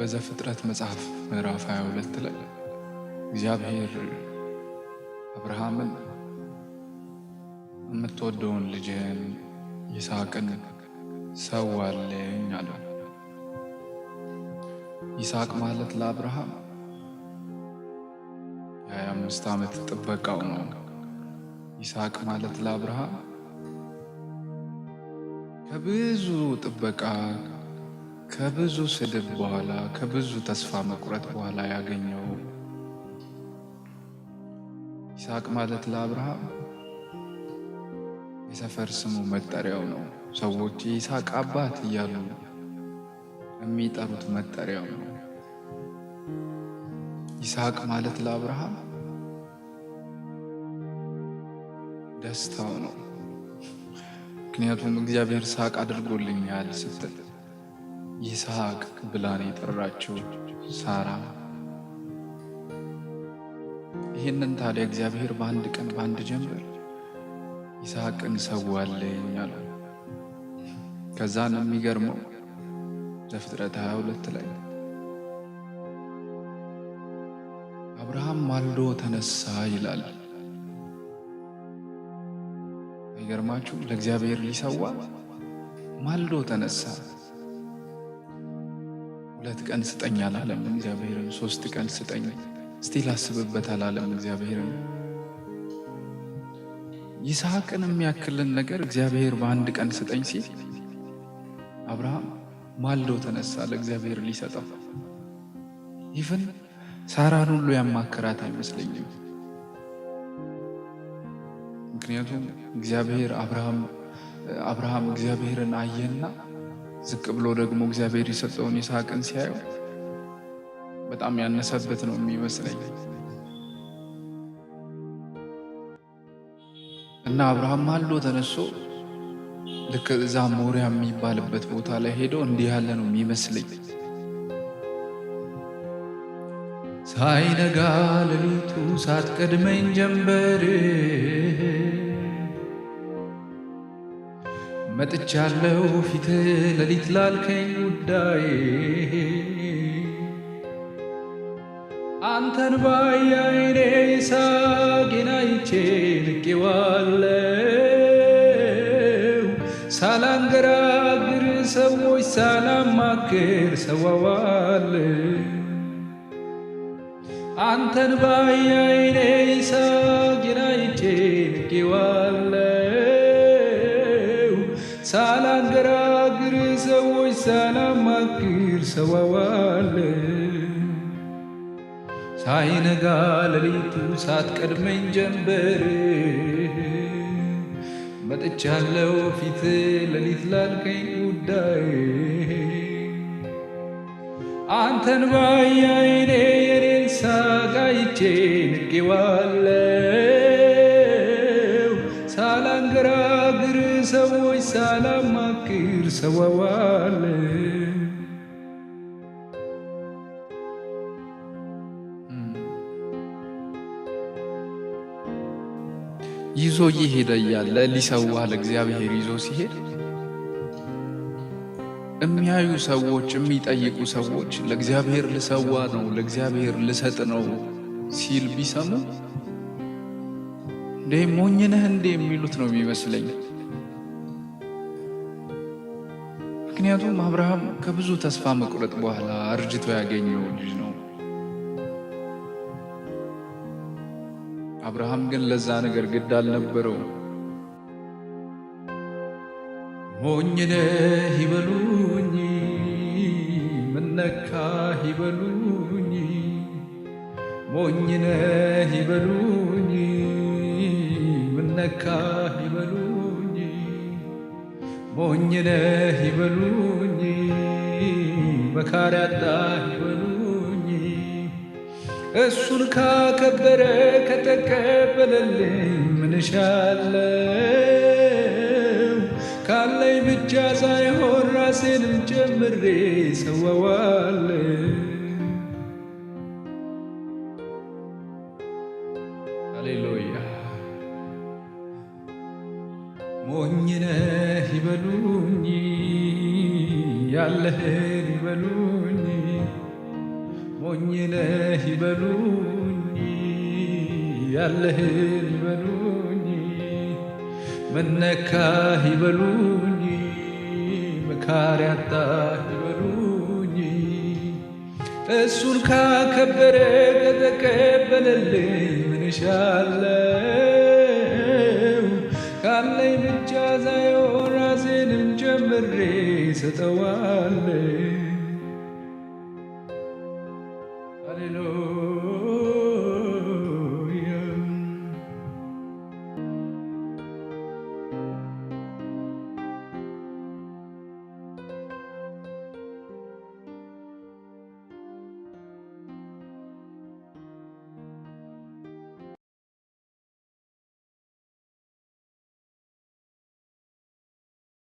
በዘፍጥረት መጽሐፍ ምዕራፍ 22 ላይ እግዚአብሔር አብርሃምን የምትወደውን ልጅህን ይስሐቅን ሰዋልኝ አለው። ይስሐቅ ማለት ለአብርሃም የ25 ዓመት ጥበቃው ነው። ይስሐቅ ማለት ለአብርሃም ከብዙ ጥበቃ ከብዙ ስድብ በኋላ ከብዙ ተስፋ መቁረጥ በኋላ ያገኘው። ይስሐቅ ማለት ለአብርሃም የሰፈር ስሙ መጠሪያው ነው። ሰዎች የይስሐቅ አባት እያሉ የሚጠሩት መጠሪያው ነው። ይስሐቅ ማለት ለአብርሃም ደስታው ነው። ምክንያቱም እግዚአብሔር ይስሐቅ አድርጎልኛል ስትል ይስሐቅ ብላን የጠራችው ሳራ። ይህንን ታዲያ እግዚአብሔር በአንድ ቀን በአንድ ጀንበር ይስሐቅን ሰዋልኝ አለው። ከዛን የሚገርመው ዘፍጥረት 22 ላይ አብርሃም ማልዶ ተነሳ ይላል። አይገርማችሁ? ለእግዚአብሔር ሊሰዋ ማልዶ ተነሳ። 2 ቀን ስጠኝ አላለም እግዚአብሔርን። 3 ቀን ስጠኝ እስቲ ላስብበት አላለም እግዚአብሔርን። ይስሐቅን የሚያክልን ነገር እግዚአብሔር በአንድ ቀን ስጠኝ ሲል አብርሃም ማልዶ ተነሳ ለእግዚአብሔር ሊሰጠው። ይፍን ሳራን ሁሉ ያማከራት አይመስለኝም። ምክንያቱም እግዚአብሔር አብርሃም እግዚአብሔርን አየና ዝቅ ብሎ ደግሞ እግዚአብሔር የሰጠውን ይስሐቅን ሲያየው በጣም ያነሰበት ነው የሚመስለኝ። እና አብርሃም ማልዶ ተነሶ ልክ እዛ ሞሪያ የሚባልበት ቦታ ላይ ሄዶ እንዲህ ያለ ነው የሚመስለኝ። ሳይነጋ ሌሊቱ ሳትቀድመኝ ጀንበር መጥቻለሁ ፊት ሌሊት ላልከኝ ጉዳይ አንተን ባየ ዓይኔ ይስሐቅን አይቼ ንቄዋለሁ። ሳላንገራግር ሰዎች ሳላማክር ሰዋዋለሁ። አንተን ባየ ዓይኔ ይስሐቅን አይቼ ንቄዋለሁ። ሳላንገራግር ሰዎች ሳላማክር ሰዋዋለሁ። ሳይነጋ ሌሊቱ ሳትቀድመኝ ጀንበር መጥቻለሁ ፊት ሌሊት ላልከኝ ጉዳይ አንተን ባየ ዓይኔ የኔን ይስሐቅ አይቼ ንቄዋለሁ። ሳላንገራግር ሰዎች ሳላማክር ሰዋዋለሁ። ይዞ እየሄደ እያለ ሊሰዋ ለእግዚአብሔር ይዞ ሲሄድ የሚያዩ ሰዎች የሚጠይቁ ሰዎች ለእግዚአብሔር ልሰዋ ነው ለእግዚአብሔር ልሰጥ ነው ሲል ቢሰሙ እንዴ ሞኝ ነህ እንዴ የሚሉት ነው የሚመስለኝ። ምክንያቱም አብርሃም ከብዙ ተስፋ መቁረጥ በኋላ አርጅቶ ያገኘው ልጅ ነው። አብርሃም ግን ለዛ ነገር ግድ አልነበረው። ሞኝ ነህ ይበሉኝ ምን ነካህ ይበሉኝ፣ ሞኝ ነህ ይበሉኝ ምን ነካህ ይበሉኝ፣ ሞኝ ነህ ይበሉኝ መካሪ አጣህ ይበሉኝ። እሱን ካከበረ ከተቀበለልኝ ምን እሻለሁ? ካለኝ ብቻ ሳይሆን ራሴንም ጨምሬ ሰዋዋለሁ። ሃሌሉያ። ሞኝ ነህ ይበሉኝ ያለህን ይበሉኝ፣ ሞኝ ነህ ይበሉኝ፣ ያለህን ይበሉኝ፣ መነካህ ይበሉኝ፣ መካሪ አጣህ ይበሉኝ። እሱን ካከበረ ከተቀበለልኝ ምን እሻለው? ካለኝ ብቻ ሳይሆን ራሴንም ጨምሬ ሰጠዋለሁ። ሃሌሉያ